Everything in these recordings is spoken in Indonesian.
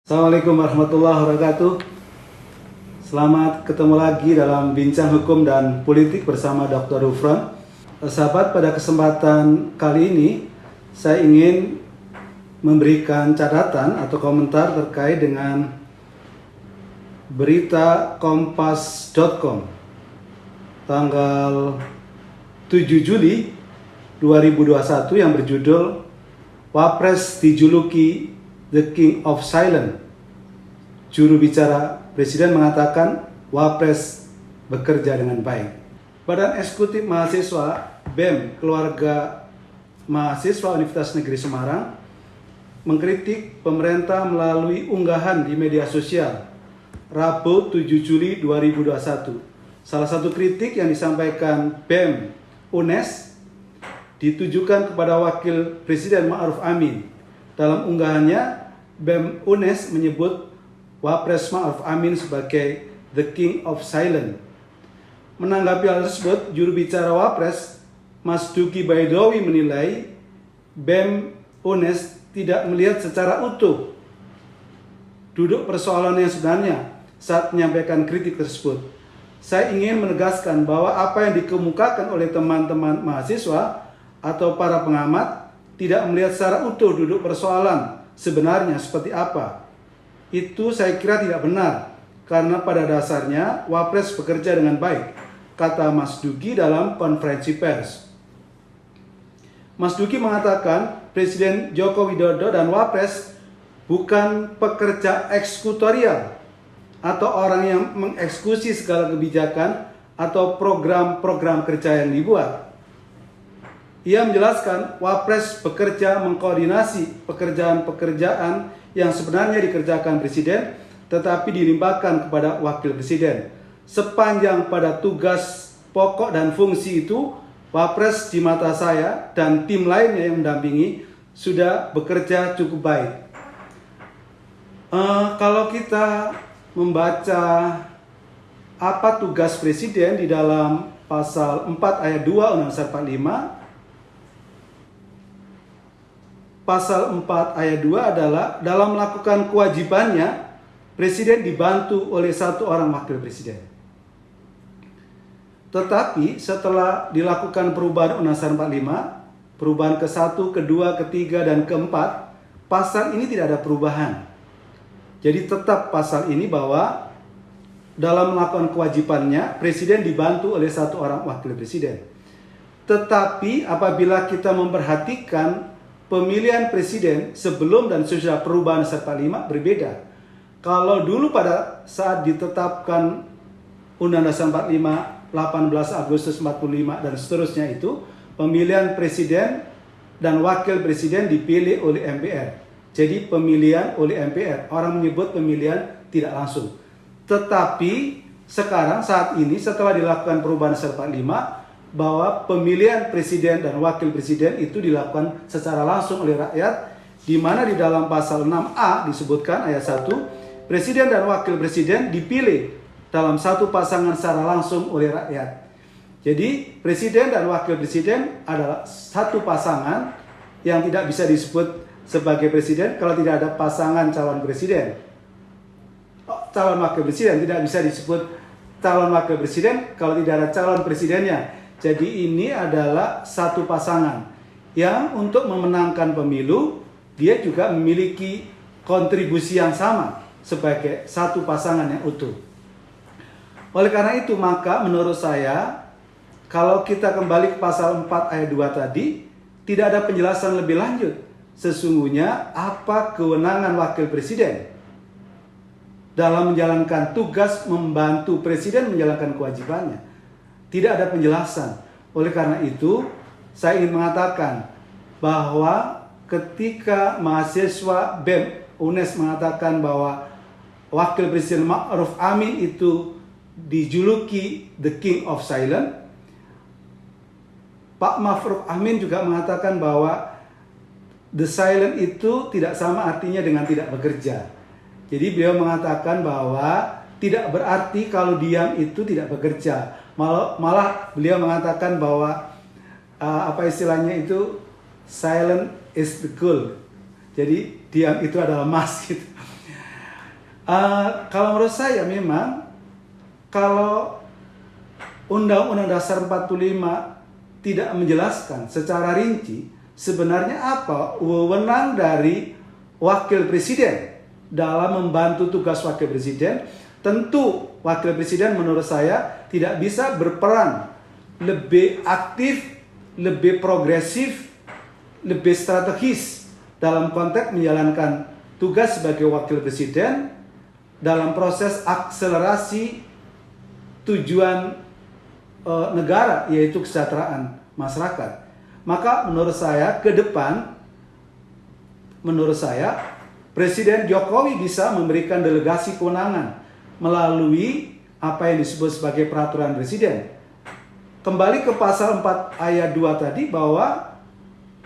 Assalamualaikum warahmatullahi wabarakatuh. Selamat ketemu lagi dalam Bincang Hukum dan Politik bersama Dr. Rufron. Sahabat, pada kesempatan kali ini saya ingin memberikan catatan atau komentar terkait dengan berita kompas.com tanggal 7 Juli 2021 yang berjudul Wapres dijuluki The King of Silence. Juru bicara Presiden mengatakan Wapres bekerja dengan baik. Badan Eksekutif Mahasiswa BEM Keluarga Mahasiswa Universitas Negeri Semarang mengkritik pemerintah melalui unggahan di media sosial Rabu 7 Juli 2021. Salah satu kritik yang disampaikan BEM UNES ditujukan kepada Wakil Presiden Ma'ruf Amin. Dalam unggahannya, BEM UNES menyebut Wapres Ma'ruf Amin sebagai The King of Silence. Menanggapi hal tersebut, juru bicara Wapres, Mas Duki Baidowi menilai BEM UNES tidak melihat secara utuh duduk persoalan yang sebenarnya saat menyampaikan kritik tersebut. Saya ingin menegaskan bahwa apa yang dikemukakan oleh teman-teman mahasiswa atau para pengamat tidak melihat secara utuh duduk persoalan sebenarnya seperti apa. Itu saya kira tidak benar, karena pada dasarnya Wapres bekerja dengan baik, kata Mas Duki dalam konferensi pers. Mas Duki mengatakan Presiden Joko Widodo dan Wapres bukan pekerja eksekutorial atau orang yang mengeksekusi segala kebijakan atau program-program kerja yang dibuat. Ia menjelaskan Wapres bekerja mengkoordinasi pekerjaan-pekerjaan yang sebenarnya dikerjakan Presiden tetapi dilimpahkan kepada Wakil Presiden. Sepanjang pada tugas pokok dan fungsi itu, Wapres di mata saya dan tim lainnya yang mendampingi sudah bekerja cukup baik. Kalau kita membaca apa tugas Presiden di dalam pasal 4 ayat 2 Undang-Undang 45, Pasal 4 ayat 2 adalah dalam melakukan kewajibannya, Presiden dibantu oleh satu orang wakil presiden. Tetapi setelah dilakukan perubahan Undang-Undang 45, perubahan ke-1, ke-2, ke-3, dan ke-4, pasal ini tidak ada perubahan. Jadi tetap pasal ini bahwa dalam melakukan kewajibannya, Presiden dibantu oleh satu orang wakil presiden. Tetapi apabila kita memperhatikan pemilihan presiden sebelum dan sesudah perubahan Undang-Undang 45 berbeda. Kalau dulu pada saat ditetapkan Undang-Undang 45, 18 Agustus 45 dan seterusnya itu, pemilihan presiden dan wakil presiden dipilih oleh MPR. Jadi pemilihan oleh MPR, orang menyebut pemilihan tidak langsung. Tetapi sekarang saat ini setelah dilakukan perubahan Undang-Undang 45, bahwa pemilihan presiden dan wakil presiden itu dilakukan secara langsung oleh rakyat, di mana di dalam pasal 6A disebutkan ayat 1, presiden dan wakil presiden dipilih dalam satu pasangan secara langsung oleh rakyat. Jadi presiden dan wakil presiden adalah satu pasangan yang tidak bisa disebut sebagai presiden kalau tidak ada pasangan calon presiden. Calon wakil presiden tidak bisa disebut calon wakil presiden kalau tidak ada calon presidennya. Jadi ini adalah satu pasangan yang untuk memenangkan pemilu, dia juga memiliki kontribusi yang sama sebagai satu pasangan yang utuh. Oleh karena itu, maka menurut saya, kalau kita kembali ke pasal 4 ayat 2 tadi, tidak ada penjelasan lebih lanjut. Sesungguhnya apa kewenangan wakil presiden dalam menjalankan tugas membantu presiden menjalankan kewajibannya. Tidak ada penjelasan. Oleh karena itu, saya ingin mengatakan bahwa ketika mahasiswa BEM UNES mengatakan bahwa Wakil Presiden Ma'ruf Amin itu dijuluki The King of Silence, Pak Ma'ruf Amin juga mengatakan bahwa The Silent itu tidak sama artinya dengan tidak bekerja. Jadi beliau mengatakan bahwa tidak berarti kalau diam itu tidak bekerja. Malah beliau mengatakan bahwa apa istilahnya itu, silent is the gold. Jadi diam itu adalah emas gitu. Kalau menurut saya memang kalau Undang-Undang Dasar 45 tidak menjelaskan secara rinci sebenarnya apa wewenang dari wakil presiden dalam membantu tugas wakil presiden, tentu wakil presiden menurut saya tidak bisa berperan lebih aktif, lebih progresif, lebih strategis dalam konteks menjalankan tugas sebagai wakil presiden dalam proses akselerasi tujuan negara, yaitu kesejahteraan masyarakat. Maka menurut saya ke depan, Presiden Jokowi bisa memberikan delegasi kewenangan melalui apa yang disebut sebagai peraturan presiden. Kembali ke pasal 4 ayat 2 tadi, bahwa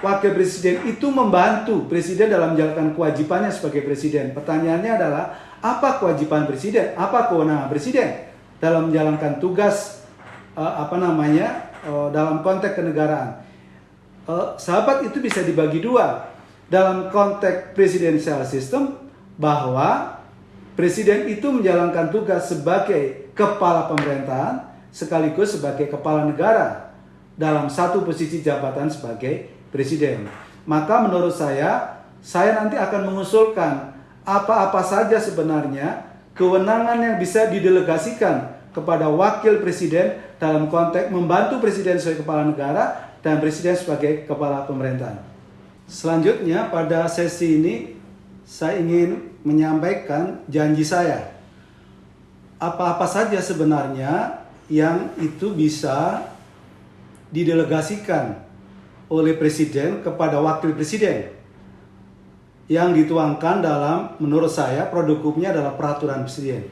wakil presiden itu membantu presiden dalam menjalankan kewajibannya sebagai presiden. Pertanyaannya adalah, apa kewajiban presiden? Apa kewenangan presiden dalam menjalankan tugas dalam konteks kenegaraan? Sahabat, itu bisa dibagi dua. Dalam konteks presidensial system, bahwa presiden itu menjalankan tugas sebagai kepala pemerintahan sekaligus sebagai kepala negara dalam satu posisi jabatan sebagai presiden. Maka menurut saya nanti akan mengusulkan apa-apa saja sebenarnya kewenangan yang bisa didelegasikan kepada wakil presiden dalam konteks membantu presiden sebagai kepala negara dan presiden sebagai kepala pemerintahan. Selanjutnya pada sesi ini saya ingin menyampaikan janji saya. Apa-apa saja sebenarnya yang itu bisa didelegasikan oleh presiden kepada wakil presiden, yang dituangkan dalam, menurut saya, produk hukumnya adalah peraturan presiden.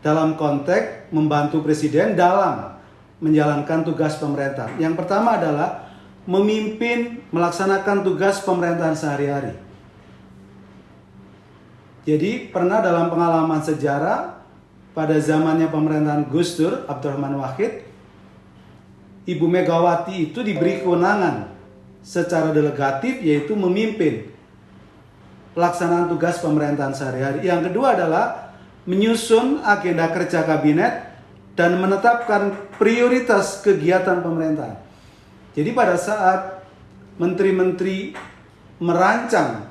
Dalam konteks membantu presiden dalam menjalankan tugas pemerintahan. Yang pertama adalah memimpin, melaksanakan tugas pemerintahan sehari-hari. Jadi pernah dalam pengalaman sejarah, pada zamannya pemerintahan Gus Dur, Abdurrahman Wahid, Ibu Megawati itu diberi kewenangan secara delegatif, yaitu memimpin pelaksanaan tugas pemerintahan sehari-hari. Yang kedua adalah menyusun agenda kerja kabinet dan menetapkan prioritas kegiatan pemerintahan. Jadi pada saat menteri-menteri merancang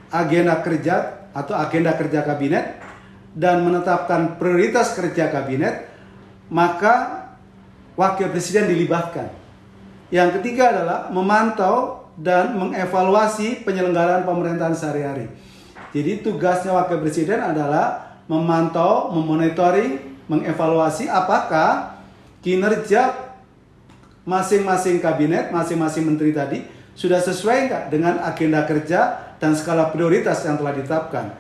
agenda kerja atau agenda kerja kabinet dan menetapkan prioritas kerja kabinet, maka wakil presiden dilibatkan. Yang ketiga adalah memantau dan mengevaluasi penyelenggaraan pemerintahan sehari-hari. Jadi tugasnya wakil presiden adalah memantau, memonitoring, mengevaluasi apakah kinerja masing-masing kabinet, masing-masing menteri tadi sudah sesuai enggak dengan agenda kerja dan skala prioritas yang telah ditetapkan.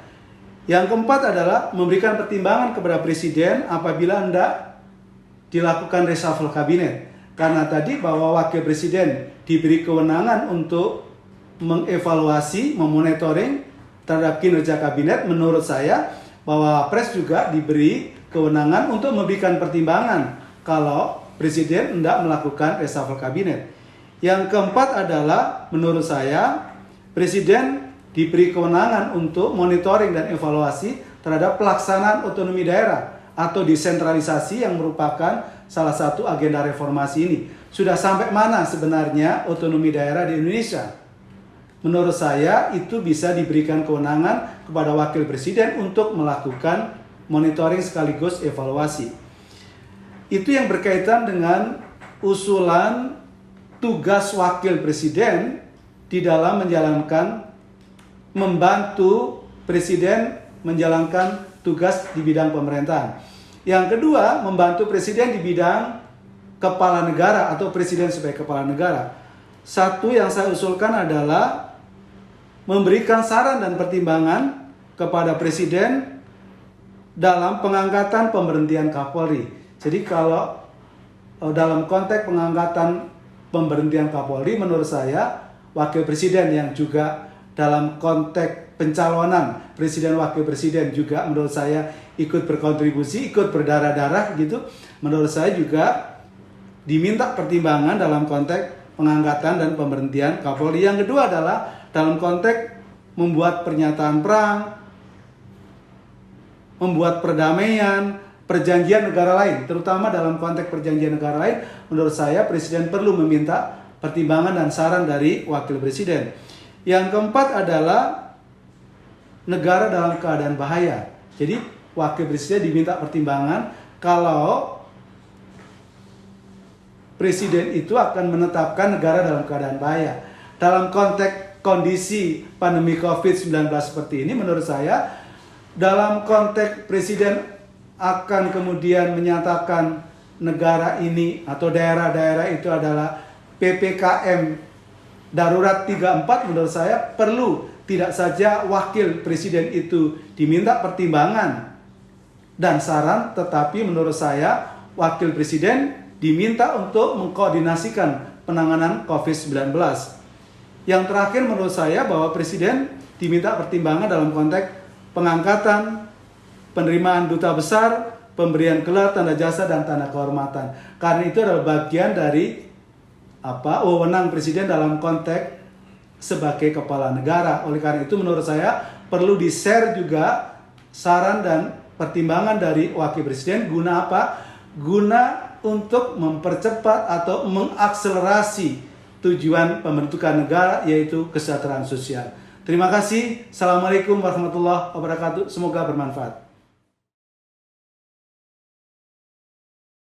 Yang keempat adalah memberikan pertimbangan kepada presiden apabila hendak dilakukan reshuffle kabinet. Karena tadi bahwa wakil presiden diberi kewenangan untuk mengevaluasi, memonitoring terhadap kinerja kabinet, menurut saya bahwa Pres juga diberi kewenangan untuk memberikan pertimbangan kalau presiden hendak melakukan reshuffle kabinet. Yang keempat adalah menurut saya presiden diberi kewenangan untuk monitoring dan evaluasi terhadap pelaksanaan otonomi daerah atau desentralisasi yang merupakan salah satu agenda reformasi ini. Sudah sampai mana sebenarnya otonomi daerah di Indonesia? Menurut saya itu bisa diberikan kewenangan kepada wakil presiden untuk melakukan monitoring sekaligus evaluasi. Itu yang berkaitan dengan usulan tugas wakil presiden di dalam membantu presiden menjalankan tugas di bidang pemerintahan. Yang kedua, membantu presiden di bidang kepala negara atau presiden sebagai kepala negara. Satu yang saya usulkan adalah memberikan saran dan pertimbangan kepada presiden dalam pengangkatan pemberhentian Kapolri. Jadi kalau dalam konteks pengangkatan pemberhentian Kapolri, menurut saya wakil presiden yang juga dalam konteks pencalonan presiden wakil presiden juga menurut saya ikut berkontribusi, ikut berdarah-darah gitu. Menurut saya juga diminta pertimbangan dalam konteks pengangkatan dan pemberhentian Kapolri. Yang kedua adalah dalam konteks membuat pernyataan perang, membuat perdamaian, perjanjian negara lain, terutama dalam konteks perjanjian negara lain, menurut saya Presiden perlu meminta pertimbangan dan saran dari Wakil Presiden. Yang keempat adalah negara dalam keadaan bahaya. Jadi Wakil Presiden diminta pertimbangan kalau Presiden itu akan menetapkan negara dalam keadaan bahaya. Dalam konteks kondisi pandemi COVID-19 seperti ini, menurut saya, dalam konteks Presiden akan kemudian menyatakan negara ini atau daerah-daerah itu adalah PPKM darurat 34, menurut saya perlu tidak saja Wakil Presiden itu diminta pertimbangan dan saran, tetapi menurut saya Wakil Presiden diminta untuk mengkoordinasikan penanganan COVID-19. Yang terakhir menurut saya bahwa Presiden diminta pertimbangan dalam konteks pengangkatan, penerimaan duta besar, pemberian gelar, tanda jasa, dan tanda kehormatan. Karena itu adalah bagian dari wewenang Presiden dalam konteks sebagai kepala negara. Oleh karena itu menurut saya perlu di-share juga saran dan pertimbangan dari Wakil Presiden. Guna apa? Guna untuk mempercepat atau mengakselerasi tujuan pembentukan negara, yaitu kesejahteraan sosial. Terima kasih. Assalamualaikum warahmatullahi wabarakatuh. Semoga bermanfaat.